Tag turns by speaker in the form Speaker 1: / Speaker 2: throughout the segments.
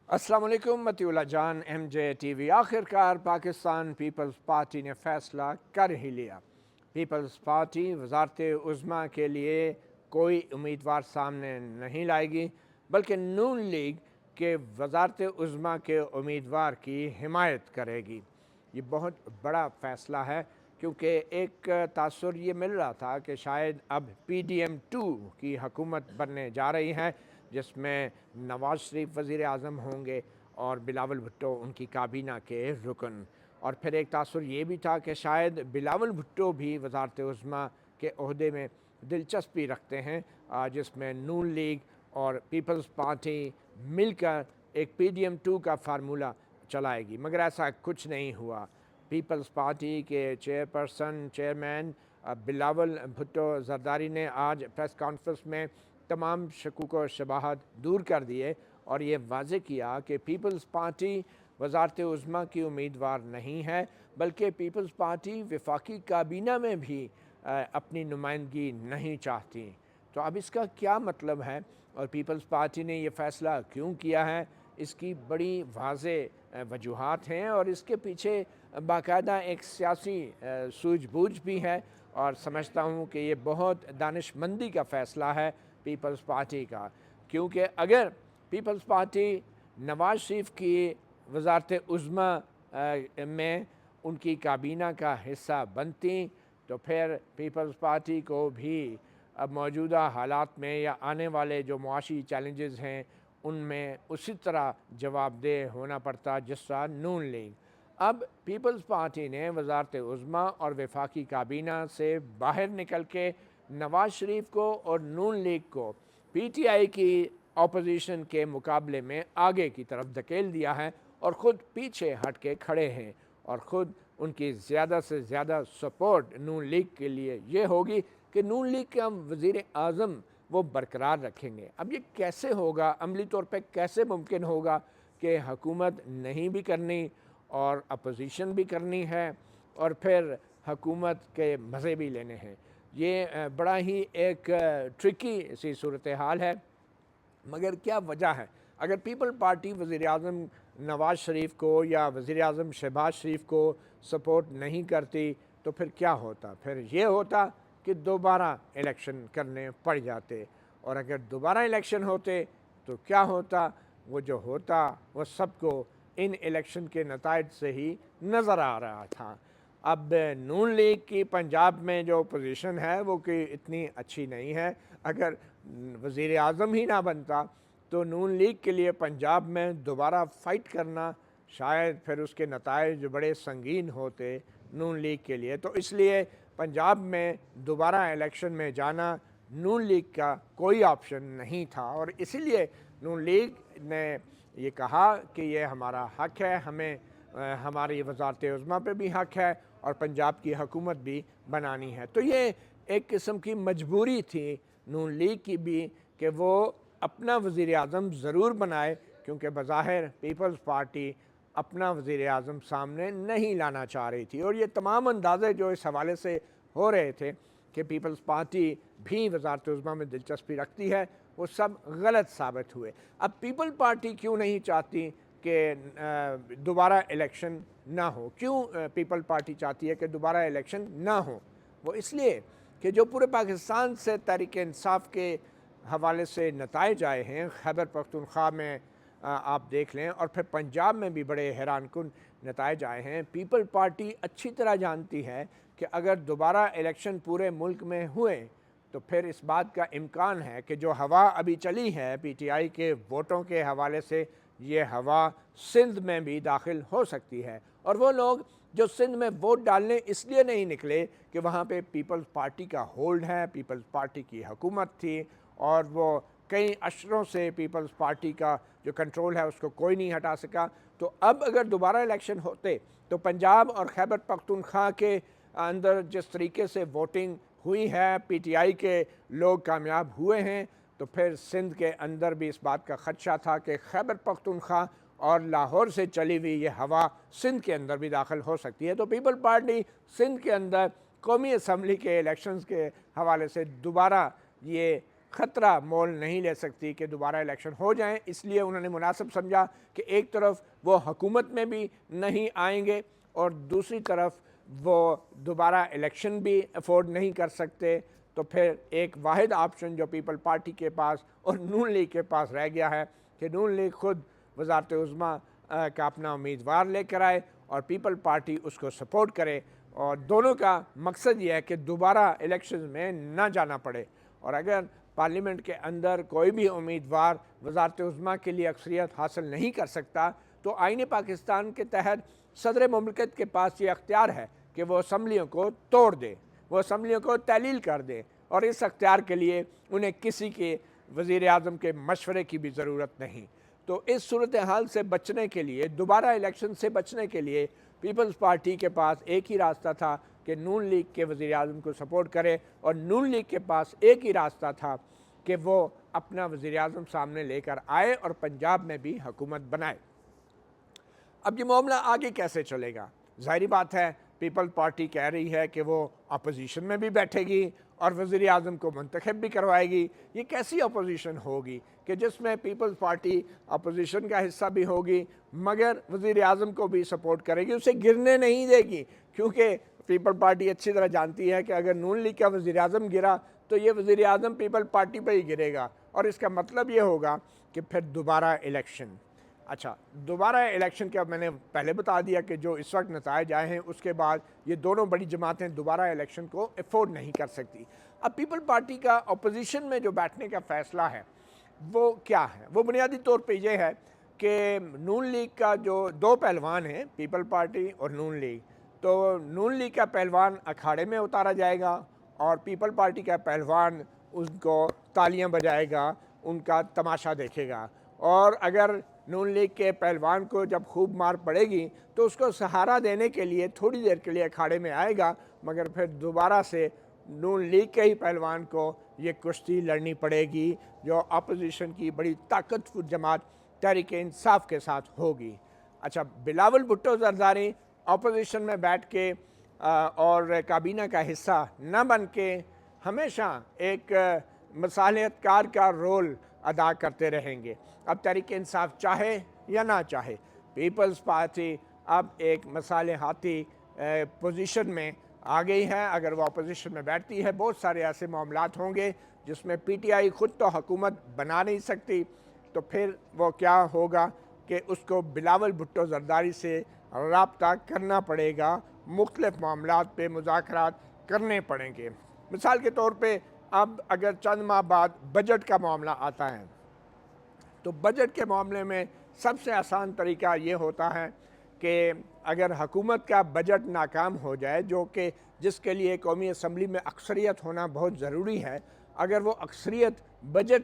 Speaker 1: अस्सलाम वालेकुम मतीउल्लाह जान MJ TV। आखिरकार पाकिस्तान पीपल्स पार्टी ने फ़ैसला कर ही लिया। पीपल्स पार्टी वज़ारत उज़्मा के लिए कोई उम्मीदवार सामने नहीं लाएगी, बल्कि नून लीग के वज़ारत उज़्मा के उम्मीदवार की हिमायत करेगी। ये बहुत बड़ा फ़ैसला है, क्योंकि एक तासुर ये मिल रहा था कि शायद अब PDM 2 की हुकूमत बनने जा रही है, जिसमें नवाज़ शरीफ वज़ीर आज़म होंगे और बिलावल भुट्टो उनकी काबीना के रुकन। और फिर एक तासुर ये भी था कि शायद बिलावल भुट्टो भी वज़ारत उज़्मा के ओहदे में दिलचस्पी रखते हैं, जिसमें नून लीग और पीपल्स पार्टी मिलकर एक PDM 2 का फार्मूला चलाएगी, मगर ऐसा कुछ नहीं हुआ। पीपल्स पार्टी के चेयरमैन बिलावल भुट्टो ज़रदारी ने आज प्रेस कॉन्फ्रेंस में तमाम शकूक व शबाहत दूर कर दिए और ये वाज़ेह किया कि पीपल्स पार्टी वज़ारत उज़्मा की उम्मीदवार नहीं है, बल्कि पीपल्स पार्टी वफाकी काबीना में भी अपनी नुमाइंदगी नहीं चाहती। तो अब इसका क्या मतलब है और पीपल्स पार्टी ने यह फ़ैसला क्यों किया है, इसकी बड़ी वाज़ेह वजूहात हैं और इसके पीछे बाकायदा एक सियासी सूझबूझ भी है। और समझता हूँ कि ये बहुत दानिशमंदी का फ़ैसला है पीपल्स पार्टी का, क्योंकि अगर पीपल्स पार्टी नवाज़ शरीफ की वज़ारत उज़्मा में उनकी काबीना का हिस्सा बनती, तो फिर पीपल्स पार्टी को भी अब मौजूदा हालात में या आने वाले जो मुआशी चैलेंजेस हैं उनमें उसी तरह जवाबदेह होना पड़ता जिस तरह नून लीग। अब पीपल्स पार्टी ने वज़ारत उज़्मा और वफाकी काबीना से बाहर निकल के नवाज़ शरीफ को और नून लीग को PTI की अपोजिशन के मुकाबले में आगे की तरफ धकेल दिया है और ख़ुद पीछे हट के खड़े हैं और ख़ुद उनकी ज़्यादा से ज़्यादा सपोर्ट नून लीग के लिए ये होगी कि नून लीग का वज़ीर आज़म वो बरकरार रखेंगे। अब ये कैसे होगा, अमली तौर पे कैसे मुमकिन होगा कि हुकूमत नहीं भी करनी और अपोजिशन भी करनी है और फिर हुकूमत के मज़े भी लेने हैं। ये बड़ा ही एक ट्रिकी सी सूरत हाल है, मगर क्या वजह है? अगर पीपल पार्टी वज़ीर आज़म नवाज़ शरीफ को या वज़ीर आज़म शहबाज शरीफ को सपोर्ट नहीं करती, तो फिर क्या होता? फिर ये होता कि दोबारा इलेक्शन करने पड़ जाते, और अगर दोबारा इलेक्शन होते तो क्या होता? वो जो होता वो सबको इन इलेक्शन के नताइज से ही नज़र आ रहा था। अब नून लीग की पंजाब में जो पोजीशन है वो कि इतनी अच्छी नहीं है। अगर वज़ीर आज़म ही ना बनता तो नून लीग के लिए पंजाब में दोबारा फ़ाइट करना शायद फिर उसके नताइज बड़े संगीन होते नून लीग के लिए। तो इसलिए पंजाब में दोबारा इलेक्शन में जाना नून लीग का कोई ऑप्शन नहीं था, और इसीलिए नून लीग ने ये कहा कि ये हमारा हक़ है, हमें हमारी वज़ारत उज़्मा पे भी हक़ है और पंजाब की हुकूमत भी बनानी है। तो ये एक किस्म की मजबूरी थी नून लीग की भी कि वो अपना वज़ीर आज़म ज़रूर बनाए, क्योंकि बज़ाहिर पीपल्स पार्टी अपना वज़ीर आज़म सामने नहीं लाना चाह रही थी। और ये तमाम अंदाज़े जो इस हवाले से हो रहे थे कि पीपल्स पार्टी भी वज़ारत उज़्मा में दिलचस्पी रखती है, वो सब गलत साबित हुए। अब पीपल पार्टी क्यों नहीं चाहती कि दोबारा इलेक्शन ना हो? क्यों पीपल पार्टी चाहती है कि दोबारा इलेक्शन ना हो? वो इसलिए कि जो पूरे पाकिस्तान से तहरीक इंसाफ के हवाले से नताइज आए हैं, खैबर पख्तूनख्वा में आप देख लें, और फिर पंजाब में भी बड़े हैरानकुन नताइज आए हैं। पीपल पार्टी अच्छी तरह जानती है कि अगर दोबारा इलेक्शन पूरे मुल्क में हुए तो फिर इस बात का इम्कान है कि जो हवा अभी चली है PTI के वोटों के हवाले से, ये हवा सिंध में भी दाखिल हो सकती है। और वो लोग जो सिंध में वोट डालने इसलिए नहीं निकले कि वहाँ पे पीपल्स पार्टी का होल्ड है, पीपल्स पार्टी की हुकूमत थी और वो कई अशरों से पीपल्स पार्टी का जो कंट्रोल है उसको कोई नहीं हटा सका। तो अब अगर दोबारा इलेक्शन होते तो पंजाब और खैबर पख्तूनख्वा के अंदर जिस तरीके से वोटिंग हुई है, PTI के लोग कामयाब हुए हैं, तो फिर सिंध के अंदर भी इस बात का ख़दशा था कि खैबर पख्तूनख्वा और लाहौर से चली हुई ये हवा सिंध के अंदर भी दाखिल हो सकती है। तो पीपल पार्टी सिंध के अंदर कौमी असम्बली के इलेक्शंस के हवाले से दोबारा ये ख़तरा मोल नहीं ले सकती कि दोबारा इलेक्शन हो जाएं, इसलिए उन्होंने मुनासिब समझा कि एक तरफ वो हुकूमत में भी नहीं आएंगे और दूसरी तरफ वो दोबारा इलेक्शन भी अफोर्ड नहीं कर सकते। तो फिर एक वाहिद ऑप्शन जो पीपल पार्टी के पास और नून लीग के पास रह गया है कि नून लीग खुद वज़ारत उज़्मा का अपना उम्मीदवार लेकर आए और पीपल पार्टी उसको सपोर्ट करे, और दोनों का मकसद ये है कि दोबारा इलेक्शन में ना जाना पड़े। और अगर पार्लियामेंट के अंदर कोई भी उम्मीदवार वज़ारत उज़्मा के लिए अक्सरियत हासिल नहीं कर सकता तो आईन पाकिस्तान के तहत सदर मुमलिकत के पास ये अख्तियार है कि वो असम्बलियों को तोड़ दे, वो असम्बलियों को तहलील कर दे, और इस अख्तियार के लिए उन्हें किसी के वज़ीर आज़म के मशवरे की भी ज़रूरत नहीं। तो इस सूरत हाल से बचने के लिए, दोबारा इलेक्शन से बचने के लिए पीपल्स पार्टी के पास एक ही रास्ता था कि नून लीग के वज़ीर आज़म को सपोर्ट करे, और नून लीग के पास एक ही रास्ता था कि वो अपना वज़ीर आज़म सामने लेकर आए और पंजाब में भी हुकूमत बनाए। अब ये मामला आगे कैसे चलेगा? ज़ाहिरी बात है पीपल पार्टी कह रही है कि वो अपोजिशन में भी बैठेगी और वज़ीर आज़म को मुंतखब भी करवाएगी। ये कैसी अपोजिशन होगी कि जिसमें पीपल्स पार्टी अपोजिशन का हिस्सा भी होगी मगर वज़ीर आज़म को भी सपोर्ट करेगी, उसे गिरने नहीं देगी, क्योंकि पीपल पार्टी अच्छी तरह जानती है कि अगर नून लीग का वज़ीर आज़म गिरा तो ये वज़ीर आज़म पीपल पार्टी पर ही गिरेगा, और इसका मतलब ये होगा कि फिर दोबारा इलेक्शन। अच्छा, दोबारा इलेक्शन का मैंने पहले बता दिया कि जो इस वक्त नताइज आए हैं उसके बाद ये दोनों बड़ी जमातें दोबारा इलेक्शन को अफोर्ड नहीं कर सकती। अब पीपल पार्टी का अपोजिशन में जो बैठने का फ़ैसला है वो क्या है? वो बुनियादी तौर पे ये है कि नून लीग का जो दो पहलवान हैं, पीपल पार्टी और नून लीग, तो नून लीग का पहलवान अखाड़े में उतारा जाएगा और पीपल पार्टी का पहलवान उनको तालियां बजाएगा, उनका तमाशा देखेगा। और अगर नून लीग के पहलवान को जब खूब मार पड़ेगी तो उसको सहारा देने के लिए थोड़ी देर के लिए अखाड़े में आएगा, मगर फिर दोबारा से नून लीग के ही पहलवान को ये कुश्ती लड़नी पड़ेगी जो अपोजिशन की बड़ी ताकतवर जमात तहरीक इंसाफ के साथ होगी। अच्छा, बिलावल भुट्टो जरदारी अपोजिशन में बैठ के और काबीना का हिस्सा न बन के हमेशा एक मसालहतकार का रोल अदा करते रहेंगे। अब तहरीक इंसाफ चाहे या ना चाहे, पीपल्स पार्टी अब एक मसालहाती पोजीशन में आ गई है। अगर वो अपोजिशन में बैठती है बहुत सारे ऐसे मामलात होंगे जिसमें पीटीआई ख़ुद तो हुकूमत बना नहीं सकती, तो फिर वो क्या होगा कि उसको बिलावल भुट्टो जरदारी से रब्ता करना पड़ेगा, मुख्तलिफ मामलात पे मुज़ाकरात करने पड़ेंगे। मिसाल के तौर पे अब अगर चंद माह बाद बजट का मामला आता है तो बजट के मामले में सबसे आसान तरीका ये होता है कि अगर हुकूमत का बजट नाकाम हो जाए, जो कि जिसके लिए कौमी असम्बली में अक्सरियत होना बहुत ज़रूरी है, अगर वो अक्सरियत बजट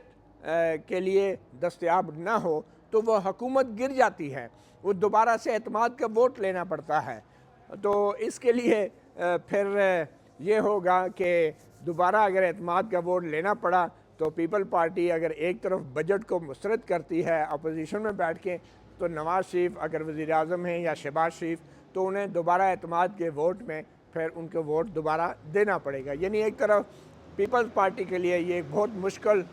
Speaker 1: के लिए दस्तयाब ना हो तो वह हुकूमत गिर जाती है, वो दोबारा से एतमाद का वोट लेना पड़ता है। तो इसके लिए फिर ये होगा कि दोबारा अगर एतमाद का वोट लेना पड़ा तो पीपल पार्टी अगर एक तरफ बजट को मुस्तरद करती है अपोजिशन में बैठ के, तो नवाज़ शरीफ अगर वज़ीर आज़म हैं या शहबाज शरीफ, तो उन्हें दोबारा एतमाद के वोट में फिर उनको वोट दोबारा देना पड़ेगा। यानी एक तरफ पीपल्स पार्टी के लिए ये बहुत मुश्किल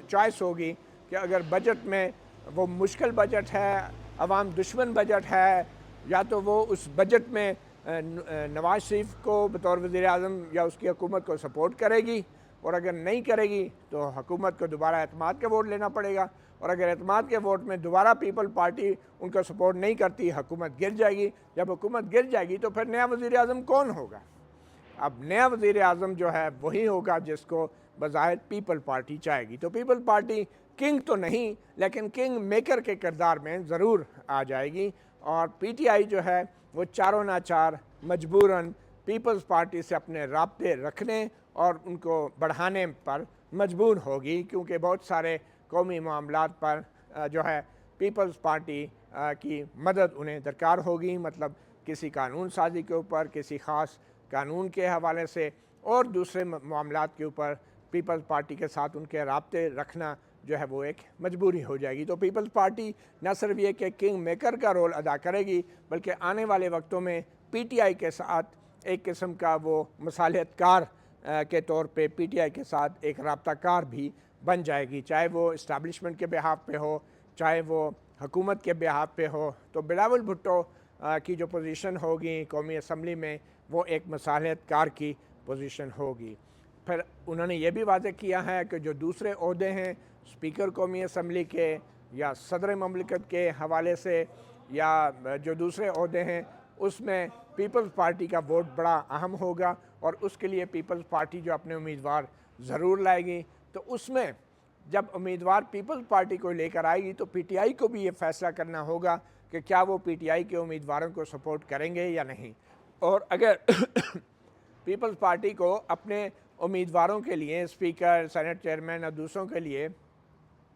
Speaker 1: चॉइस होगी कि अगर बजट में वो मुश्किल बजट है, अवाम दुश्मन बजट है, या तो वो उस बजट में नवाज़ शरीफ को बतौर वज़ीर आज़म या उसकी हुकूमत को सपोर्ट करेगी, और अगर नहीं करेगी तो हुकूमत को दोबारा एतमाद का वोट लेना पड़ेगा, और अगर एतमाद के वोट में दोबारा पीपल पार्टी उनका सपोर्ट नहीं करती, हुकूमत गिर जाएगी। जब हुकूमत गिर जाएगी तो फिर नया वज़ीर आज़म कौन होगा? अब नया वज़ीर आज़म जो है वही होगा जिसको बज़ाहिर पीपल पार्टी चाहेगी। तो पीपल पार्टी किंग तो नहीं लेकिन किंग मेकर के किरदार में ज़रूर आ जाएगी, और पीटीआई जो है वो चारों नाचार मजबूरन पीपल्स पार्टी से अपने राब्ते रखने और उनको बढ़ाने पर मजबूर होगी, क्योंकि बहुत सारे कौमी मामलात पर जो है पीपल्स पार्टी की मदद उन्हें दरकार होगी। मतलब किसी कानून साजी के ऊपर, किसी ख़ास कानून के हवाले से और दूसरे मामलात के ऊपर पीपल्स पार्टी के साथ उनके राब्ते रखना जो है वो एक मजबूरी हो जाएगी। तो पीपल्स पार्टी न सिर्फ ये कि किंग मेकर का रोल अदा करेगी, बल्कि आने वाले वक्तों में पीटीआई के साथ एक किस्म का वो मसालहतकार के तौर पे पीटीआई के साथ एक राब्ताकार भी बन जाएगी, चाहे वो इस्टेब्लिशमेंट के बिहाफ पे हो, चाहे वो हुकूमत के बिहाफ पे हो। तो बिलावल भुट्टो की जो पोजीशन होगी कौमी असम्बली में, वो एक मसालहत कार की पोजीशन होगी। फिर उन्होंने ये भी वाज़ेह किया है कि जो दूसरे ओहदे हैं स्पीकर कौमी असम्बली के या सदर ममलिकत के हवाले से या जो दूसरे ओहदे हैं, उसमें पीपल्स पार्टी का वोट बड़ा अहम होगा और उसके लिए पीपल्स पार्टी जो अपने उम्मीदवार ज़रूर लाएगी। तो उसमें जब उम्मीदवार पीपल्स पार्टी को लेकर आएगी तो पीटीआई को भी ये फैसला करना होगा कि क्या वो पीटीआई के उम्मीदवारों को सपोर्ट करेंगे या नहीं। और अगर पीपल्स पार्टी को अपने उम्मीदवारों के लिए, स्पीकर, सेनेट चेयरमैन और दूसरों के लिए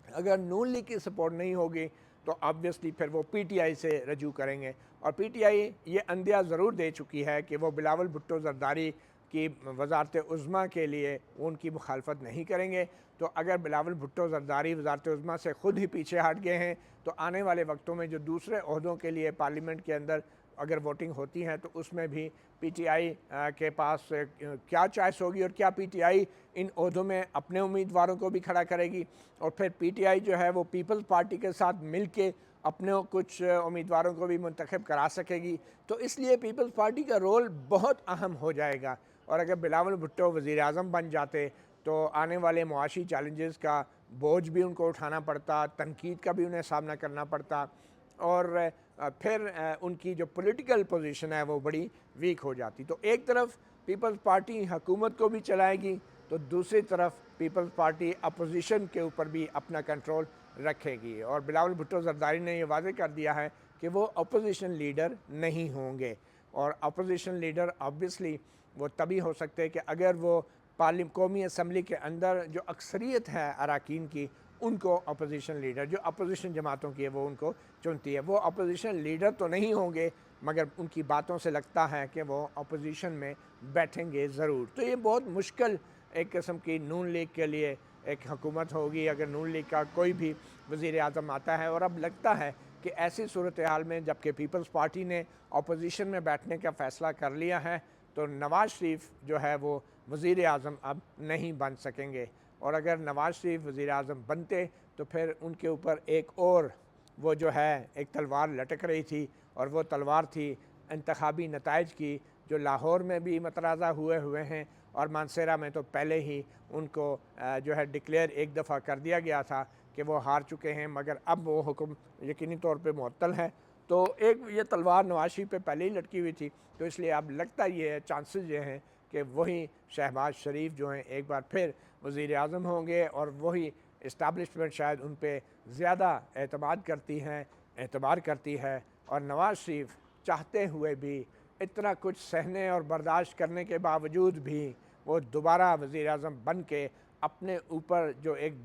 Speaker 1: अगर नून लीग की सपोर्ट नहीं होगी तो ऑब्वियसली फिर वो पीटीआई से रजू करेंगे। और पीटीआई ये अंदिया ज़रूर दे चुकी है कि वो बिलावल भुट्टो ज़रदारी की वजारत उज़्मा के लिए उनकी मुखालफत नहीं करेंगे। तो अगर बिलावल भुट्टो ज़रदारी वजारत उज़्मा से ख़ुद ही पीछे हट गए हैं तो आने वाले वक्तों में जो दूसरे ओहदों के लिए पार्लियामेंट के अंदर अगर वोटिंग होती है तो उसमें भी पीटीआई के पास क्या चॉइस होगी और क्या पीटीआई इन ओहदों में अपने उम्मीदवारों को भी खड़ा करेगी और फिर पीटीआई जो है वो पीपल्स पार्टी के साथ मिल के अपने कुछ उम्मीदवारों को भी मुंतखब करा सकेगी। तो इसलिए पीपल्स पार्टी का रोल बहुत अहम हो जाएगा। और अगर बिलावल भुट्टो वज़ीर आज़म बन जाते तो आने वाले मुआशी चैलेंजेस का बोझ भी उनको उठाना पड़ता, तनकीद का भी उन्हें सामना करना पड़ता और फिर उनकी जो पॉलिटिकल पोजीशन है वो बड़ी वीक हो जाती। तो एक तरफ पीपल्स पार्टी हुकूमत को भी चलाएगी तो दूसरी तरफ पीपल्स पार्टी अपोजिशन के ऊपर भी अपना कंट्रोल रखेगी। और बिलावल भुट्टो ज़रदारी ने यह वाज़ेह कर दिया है कि वो अपोजिशन लीडर नहीं होंगे। और अपोजिशन लीडर ऑब्वियसली वो तभी हो सकते हैं कि अगर वो कौमी असम्बली के अंदर जो अक्सरियत है अरकान की, उनको अपोजिशन लीडर, जो अपोजिशन जमातों की है वो उनको चुनती है। वो अपोजिशन लीडर तो नहीं होंगे मगर उनकी बातों से लगता है कि वो अपोजिशन में बैठेंगे ज़रूर। तो ये बहुत मुश्किल एक किस्म की नून लीग के लिए एक हुकूमत होगी अगर नून लीग का कोई भी वज़ीर आज़म आता है। और अब लगता है कि ऐसी सूरत हाल में जबकि पीपल्स पार्टी ने अपोजिशन में बैठने का फ़ैसला कर लिया है तो नवाज़ शरीफ जो है वो वज़ीर आज़म अब नहीं बन सकेंगे। और अगर नवाज़ शरीफ वज़ीर आज़म बनते तो फिर उनके ऊपर एक और वो जो है एक तलवार लटक रही थी और वो तलवार थी इंतखाबी नताइज की, जो लाहौर में भी मतनाज़ा हुए हैं और मानसेरा में तो पहले ही उनको जो है डिक्लेयर एक दफ़ा कर दिया गया था कि वो हार चुके हैं, मगर अब वो हुक्म यकीनी तौर पे मुअत्तल है। तो एक ये तलवार नवाज़ शरीफ पे पहले ही लटकी हुई थी, तो इसलिए अब लगता ये है, चांसेस ये हैं कि वही शहबाज शरीफ जो हैं एक बार फिर वज़ीर आज़म होंगे और वही इस्टेब्लिशमेंट शायद उन पर ज़्यादा एतमाद करती है। और नवाज़ शरीफ चाहते हुए भी, इतना कुछ सहने और बर्दाश्त करने के बावजूद भी वो दोबारा वज़ीर आज़म बन के अपने ऊपर जो एक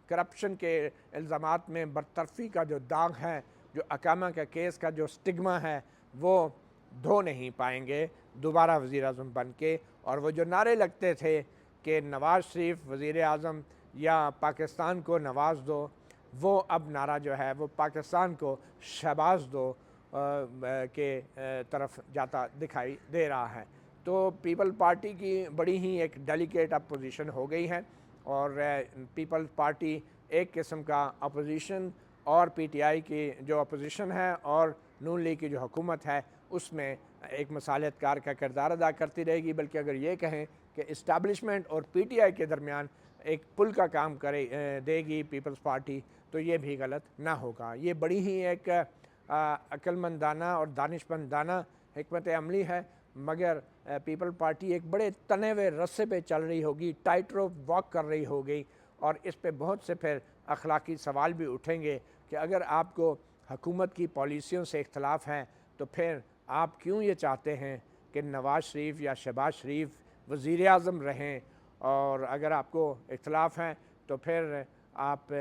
Speaker 1: करप्शन के इल्ज़ामात में बरतरफ़ी का जो दाग है, जो अकामा का केस का जो स्टिग्मा है, वो धो नहीं पाएंगे दोबारा वज़ीर आज़म बन के। और वो जो नारे लगते थे कि नवाज़ शरीफ वज़ीर आज़म या पाकिस्तान को नवाज दो, वो अब नारा जो है वो पाकिस्तान को शहबाज दो के तरफ जाता दिखाई दे रहा है। तो पीपल पार्टी की बड़ी ही एक डेलिकेट अब पोजीशन हो गई है और पीपल्स पार्टी एक किस्म का अपोजिशन और पीटीआई की जो अपोजिशन है और नून लीग की जो हुकूमत है उसमें एक मसालहत कार का किरदार अदा करती रहेगी। बल्कि अगर ये कहें कि इस्टेब्लिशमेंट और पीटीआई के दरमियान एक पुल का काम देगी पीपल्स पार्टी, तो ये भी गलत ना होगा। ये बड़ी ही एक अक्लमंदाना और दानिशमंदाना हिकमत अमली है, मगर पीपल पार्टी एक बड़े तने हुए रस्से पे चल रही होगी, टाइट रोप वॉक कर रही होगी। और इस पे बहुत से फिर अखलाकी सवाल भी उठेंगे कि अगर आपको हुकूमत की पॉलिसियों से इख्तलाफ है तो फिर आप क्यों ये चाहते हैं कि नवाज़ शरीफ या शहबाज शरीफ वज़ीर आज़म रहें, और अगर आपको इख्तलाफ हैं तो फिर आप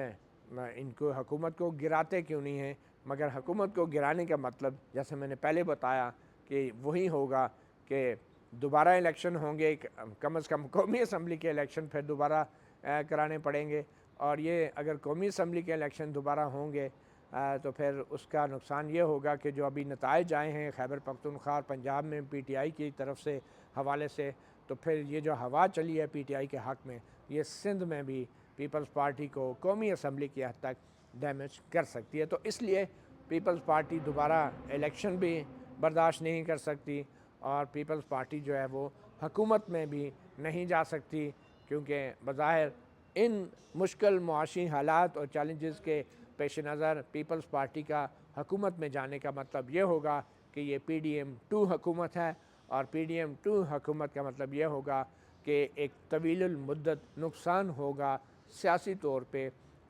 Speaker 1: इनको हुकूमत को गिराते क्यों नहीं हैं। मगर हुकूमत को गिराने का मतलब जैसे मैंने पहले बताया कि वही होगा कि दोबारा इलेक्शन होंगे, कम से कम कौमी असम्बली के इलेक्शन फिर दोबारा कराने पड़ेंगे। और ये अगर कौमी असम्बली के इलेक्शन दोबारा होंगे तो फिर उसका नुकसान ये होगा कि जो अभी नताइज आए हैं खैबर पख्तूनख्वा और पंजाब में पीटीआई की तरफ से हवाले से, तो फिर ये जो हवा चली है पीटीआई के हक़ में, ये सिंध में भी पीपल्स पार्टी को कौमी असम्बली की हद तक डैमेज कर सकती है। तो इसलिए पीपल्स पार्टी दोबारा इलेक्शन भी बर्दाश्त नहीं कर सकती और पीपल्स पार्टी जो है वो हकूमत में भी नहीं जा सकती, क्योंकि बज़ाहिर इन मुश्किल मुआशी हालात और चैलेंजेस के पेश नज़र पीपल्स पार्टी का हकूमत में जाने का मतलब ये होगा कि ये PDM-2 हुकूमत है, और PDM-2 हुकूमत का मतलब ये होगा कि एक तवील मुद्दत नुकसान होगा सियासी तौर पे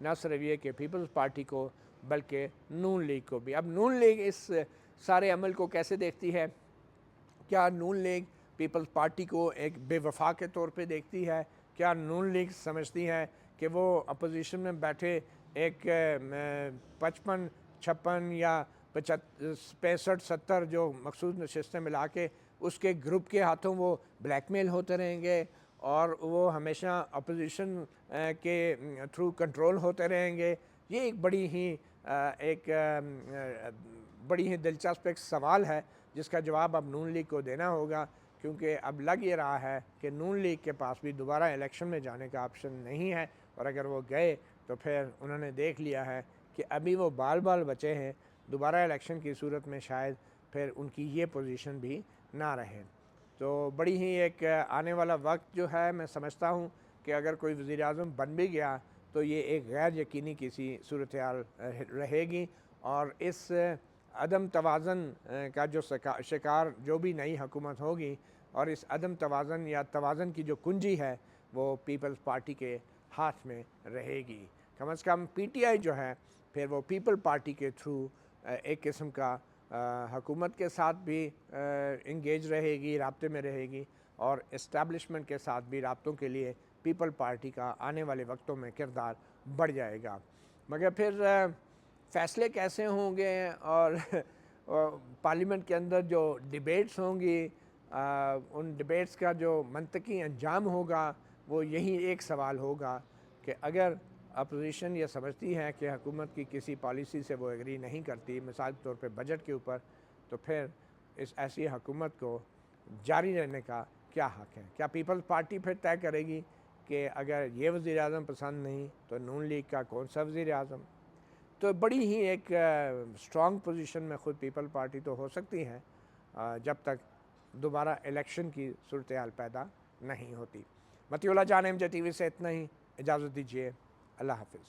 Speaker 1: न सिर्फ ये कि पीपल्स पार्टी को बल्कि नून लीग को भी। अब नून लीग इस सारे अमल को कैसे देखती है? क्या नून लीग पीपल्स पार्टी को एक बेवफा के तौर पे देखती है? क्या नून लीग समझती है कि वो अपोजिशन में बैठे एक 55-56 या 65-70 जो मखसूस नशस्तें मिला के उसके ग्रुप के हाथों वो ब्लैकमेल होते रहेंगे और वो हमेशा अपोजिशन के थ्रू कंट्रोल होते रहेंगे? ये एक बड़ी ही दिलचस्प एक सवाल है जिसका जवाब अब नून लीग को देना होगा, क्योंकि अब लग ये रहा है कि नून लीग के पास भी दोबारा इलेक्शन में जाने का ऑप्शन नहीं है, और अगर वो गए तो फिर उन्होंने देख लिया है कि अभी वो बाल बाल बचे हैं। दोबारा इलेक्शन की सूरत में शायद फिर उनकी ये पोजीशन भी ना रहे। तो बड़ी ही एक आने वाला वक्त जो है, मैं समझता हूँ कि अगर कोई वज़ीर आज़म बन भी गया तो ये एक गैर यकीनी किसी सूरत हाल रहेगी, और इस अदम तवाज़न का जो शिकार जो भी नई हुकूमत होगी, और इस अदम तवाज़न या तवाज़न की जो कुंजी है वो पीपल्स पार्टी के हाथ में रहेगी। कम से कम PTI जो है फिर वो पीपल पार्टी के थ्रू एक किस्म का हुकूमत के साथ भी इंगेज रहेगी, राब्ते में रहेगी, और इस्टेब्लिशमेंट के साथ भी राब्तों के लिए पीपल पार्टी का आने वाले वक्तों में किरदार बढ़ जाएगा। मगर फिर फ़ैसले कैसे होंगे और पार्लियामेंट के अंदर जो डिबेट्स होंगी, उन डिबेट्स का जो मंतकी अंजाम होगा, वो यही एक सवाल होगा कि अगर अपोजिशन ये समझती है कि हुकूमत की किसी पॉलिसी से वो एग्री नहीं करती, मिसाल के तौर पे बजट के ऊपर, तो फिर इस ऐसी हुकूमत को जारी रहने का क्या हक़ है? क्या पीपल्स पार्टी फिर तय करेगी कि अगर ये वज़ीर आज़म पसंद नहीं तो नून लीग का कौन सा वज़ीर आज़म? तो बड़ी ही एक स्ट्रॉन्ग पोजीशन में ख़ुद पीपल पार्टी तो हो सकती है जब तक दोबारा इलेक्शन की सूरत हाल पैदा नहीं होती। मतीउल्लाह जान MJ TV से इतना ही, इजाज़त दीजिए, अल्लाह हाफ़िज़।